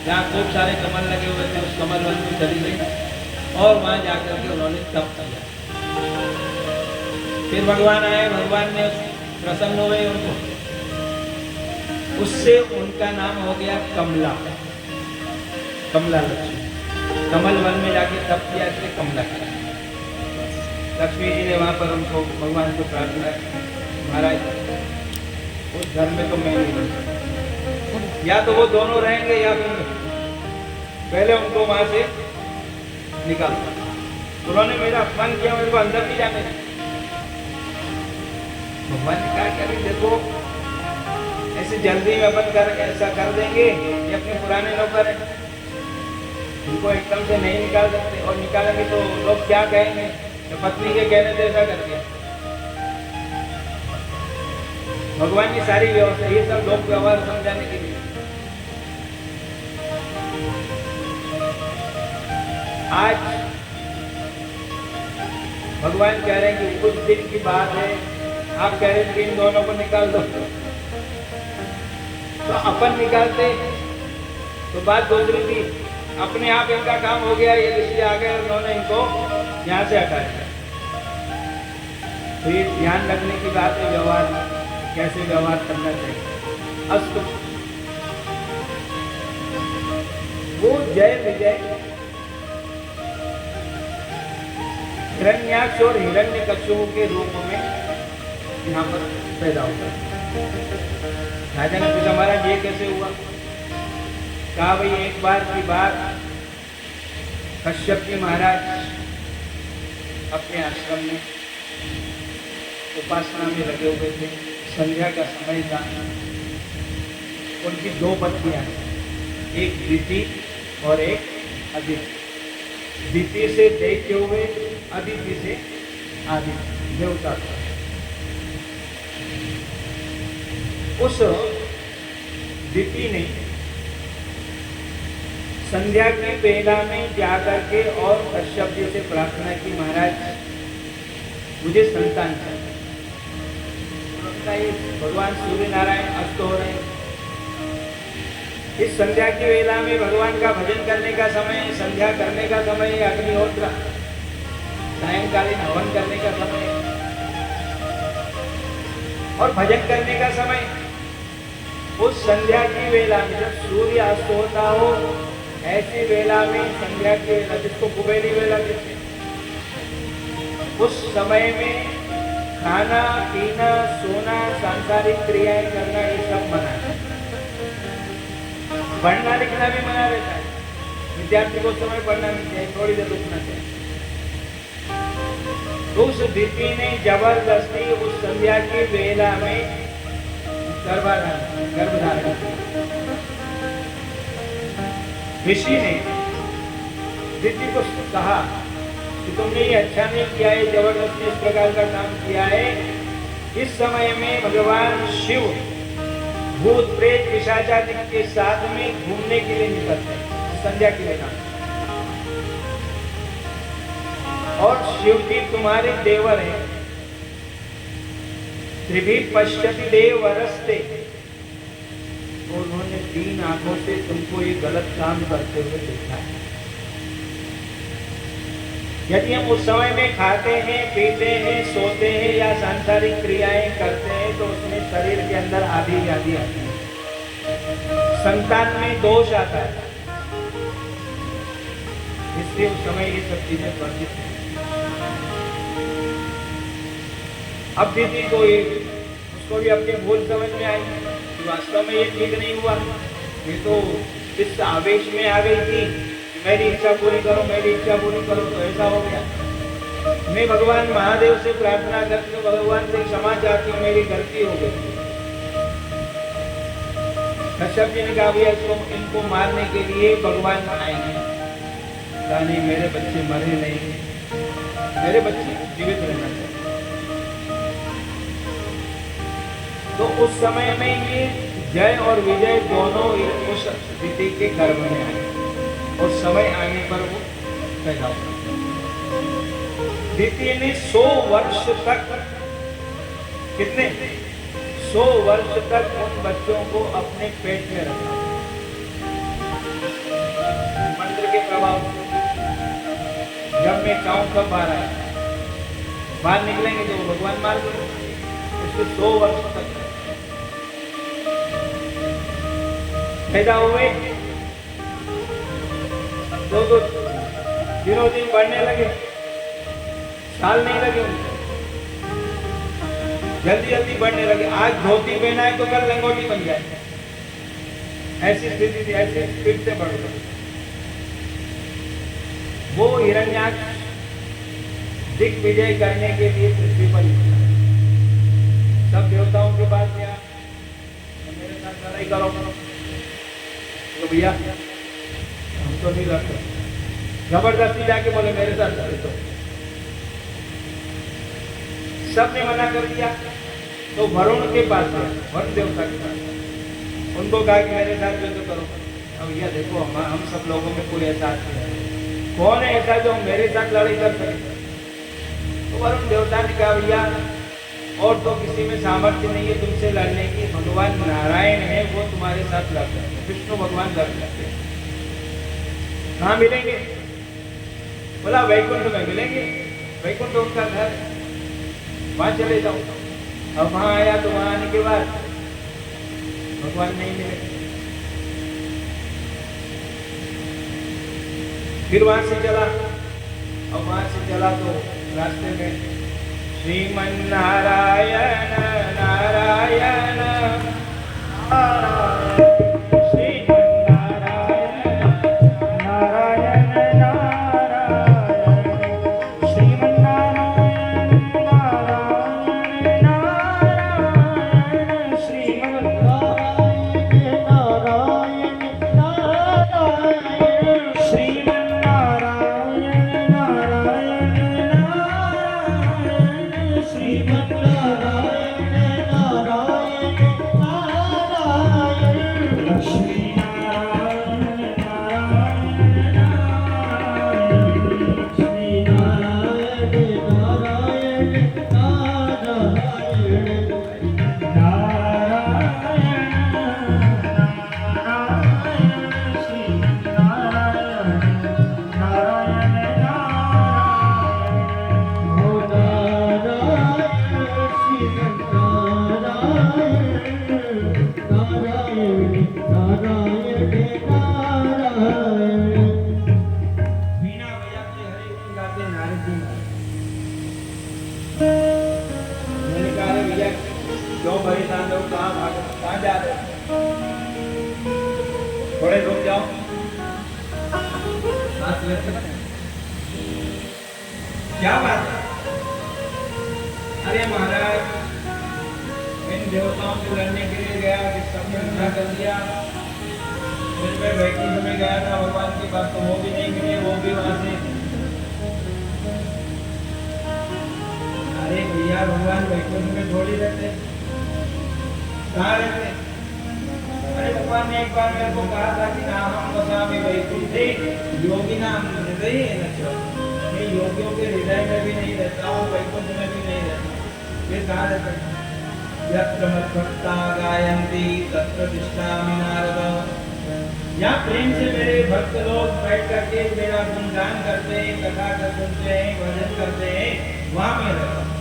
जहाँ खूब सारे कमल लगे हुए थे उस कमल वन में चली गई और वहां जाकर के उन्होंने तप किया। फिर भगवान आए, भगवान ने प्रसन्न हुए उनको, उससे उनका नाम हो गया कमला, कमला लक्ष्मी। कमल वन में जाके तप किया इसलिए कमला किया। लक्ष्मी जी ने वहां पर उनको भगवान को प्रार्थना की, महाराज उस घर में तो मैं नहीं रह सकता, या तो वो दोनों रहेंगे या फिर पहले उनको वहां से निकाल। उन्होंने मेरा अपमान किया, मेरे को अंदर नहीं जाने दिया। भगवान ने कहा कि देखो ऐसे जल्दी में अपन कर ऐसा कर देंगे, ये अपने पुराने नौकर हैं, इनको एकदम से नहीं निकाल सकते, और निकालेंगे तो लोग क्या कहेंगे, तो पत्नी के कहने से ऐसा कर दिया। भगवान की सारी व्यवस्था, ये सब लोक व्यवहार समझाने के लिए। आज भगवान कह रहे हैं कि कुछ दिन की बात है, आप कह रहे हैं कि इन दोनों को निकाल दो, तो अपन निकालते तो बात दूसरी थी। अपने आप इनका काम हो गया, ये ऋषि आ गए, उन्होंने इनको यहाँ से हटा दिया। तो ये ध्यान रखने की बात है, व्यवहार कैसे व्यवहार करना चाहिए। अस्तु वो जय विजय हिरण्याक्ष और हिरण्यकश्यप के रूप में यहाँ पर पैदा होता है। राजा ने पूछा महाराज ये कैसे हुआ? कहा भाई एक बार की बात, कश्यप जी महाराज अपने आश्रम में उपासना में लगे हुए थे, संध्या का समय था। उनकी दो पत्नियां, एक दिति और एक अदिति। दिति से दैत्य हुए, अदिति से आदित्य देवता। उस दिति ने संध्या की बेला में जाकर के और कश्यप जी से प्रार्थना की, महाराज मुझे संतान चाहिए। भगवान सूर्य नारायण अस्त हो रहे हैं, इस संध्या की वेला में भगवान का भजन करने का समय, संध्या करने का समय, अग्निहोत्र सायंकालीन हवन करने का समय और भजन करने का समय। उस संध्या की वेला में जब सूर्य अस्त होता हो, ऐसी वेला में संध्या की वेला, जिसको कुबेरी वेला कहते हैं, उस समय में खाना पीना सोना सांसारिक क्रियाएं करना ये सब मना है। पढ़ना लिखना भी मना रहता है, विद्यार्थी को समय पढ़ना नहीं चाहिए, थोड़ी देर रुकना चाहिए। तो उस दिति ने जबरदस्ती उस संध्या की वेला में गर्भधारण ऋषि ने दिति को कहा कि तुमने ये अच्छा नहीं किया है, जबरदस्ती इस प्रकार का काम किया है। इस समय में भगवान शिव भूत प्रेत पिशाचादि के साथ में घूमने के लिए निकलते हैं संध्या के वेला में, और शिव जी तुम्हारे देवर हैं। त्रिभी पश्यति देवरस्ते, तो उन्होंने 3 आंखों से तुमको ये गलत काम करते हुए देखा है। यदि हम उस समय में खाते हैं, पीते हैं, सोते हैं या सांसारिक क्रियाएं करते हैं, तो उसमें शरीर के अंदर आदि व्याधि आती है, संतान में दोष आता है। इसलिए उस समय ये सब चीजें वर्जित हैं। अब दीदी को उसको भी अपनी भूल समझ में आई कि वास्तव में ये ठीक नहीं हुआ। ये तो इस आवेश में आ गई थी, मेरी इच्छा पूरी करो, मेरी इच्छा पूरी करो, तो ऐसा हो गया। मैं भगवान महादेव से प्रार्थना करके भगवान से क्षमा चाहती हूँ, मेरी गलती हो गई। कश्यप जी ने कहा भैया इनको मारने के लिए भगवान आएंगे। कहा नहीं, मेरे बच्चे मरे नहीं, मेरे बच्चे जीवित रहना चाहिए। तो उस समय में ये जय और विजय दोनों उस दिति के गर्भ में आए, और समय आने पर वो पैदा हुआ। दिति ने 100 वर्ष तक, कितने 100 वर्ष तक उन बच्चों को अपने पेट में रखा। में चाहूं कब बाहर आए, बाहर निकलेंगे तो भगवान मार देंगे। इसको 100 वर्ष तक पैदा हुए तो दिनों दिन बढ़ने लगे, साल नहीं लगे उनको, जल्दी जल्दी बढ़ने लगे। आज धोती पहना है तो कल लंगोटी बन जाए, ऐसी स्थिति थी, ऐसी स्पीड से बढ़ गई। वो हिरण्याक्ष दिग्विजय करने के लिए पृथ्वी पर निकला। सब देवताओं के पास गया, मेरे साथ लड़ाई करो। तो भैया हम तो नहीं लड़ते, जबरदस्ती जाके बोले मेरे साथ लड़े। तो सबने मना कर दिया। तो वरुण के पास गया, वरुण देवता के पास, उनको कहा कि मेरे साथ जो तो करो। अब भैया देखो हम सब लोगों में कोई ऐसा आदमी है, कौन है ऐसा जो मेरे साथ लड़ाई कर सके? तो वरुण देवता ने कहा भैया और तो किसी में सामर्थ्य नहीं है तुमसे लड़ने की, भगवान नारायण है वो तुम्हारे साथ लड़ सकते हैं, विष्णु भगवान लड़ सकते हैं। कहाँ मिलेंगे? बोला वैकुंठ में मिलेंगे, वैकुंठ उनका घर, वहां चले जाओ। अब वहां आया तो वहां आने के बाद भगवान नहीं मिले। फिर वहां से चला, अब वहां से चला तो रास्ते में श्रीमन्नारायण नारायण क्यों परेशान हो, कहाँ जा रहे हो? थोड़े रुक जाओ, सांस लेते हैं। क्या बात है? अरे महाराज इन देवताओं से लड़ने के लिए गया कि सबने मना कर दिया। फिर मैं वैकुंठ में गया था भगवान के पास, तो वो भी नहीं मिले, वो भी वहां से। अरे भैया भगवान वैकुंठ में थोड़ी रहते, कहाँ रहते? अरे भगवान ने एक बार मेरे को कहा था कि ना हम वसामि वैकुंठे योगी नाम हृदय न। मैं योगियों के हृदय में भी नहीं रहता हूँ, वैकुंठ में भी नहीं रहता। फिर कहाँ रहते? यत्र मद्भक्ता गायन्ति तत्र तिष्ठामि नारद। यहाँ प्रेम से मेरे भक्त लोग बैठ करके मेरा गुणगान करते हैं, कथा सुनते हैं, भजन करते हैं, वहां मैं रहता हूँ।